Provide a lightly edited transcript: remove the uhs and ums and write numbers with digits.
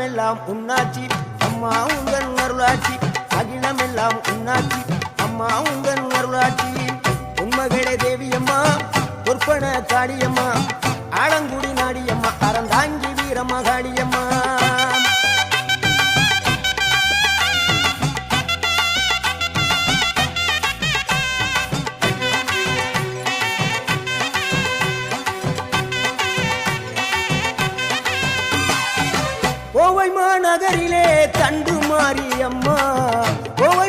அகிலமெல்லாம் உன்னாட்சி அம்மா உந்தன் அருளாட்சி அகிலமெல்லாம் உன்னாட்சி அம்மா உந்தன் அருளாட்சி உண்மகளே தேவியம்மா பொற்பன காளியம்மா ஆலங்குடி நாடியம்மா அறந்தாங்கி வீரம்மா காளியம்மா கோவை மாநகரிலே தண்டு மாரியம்மா கோவை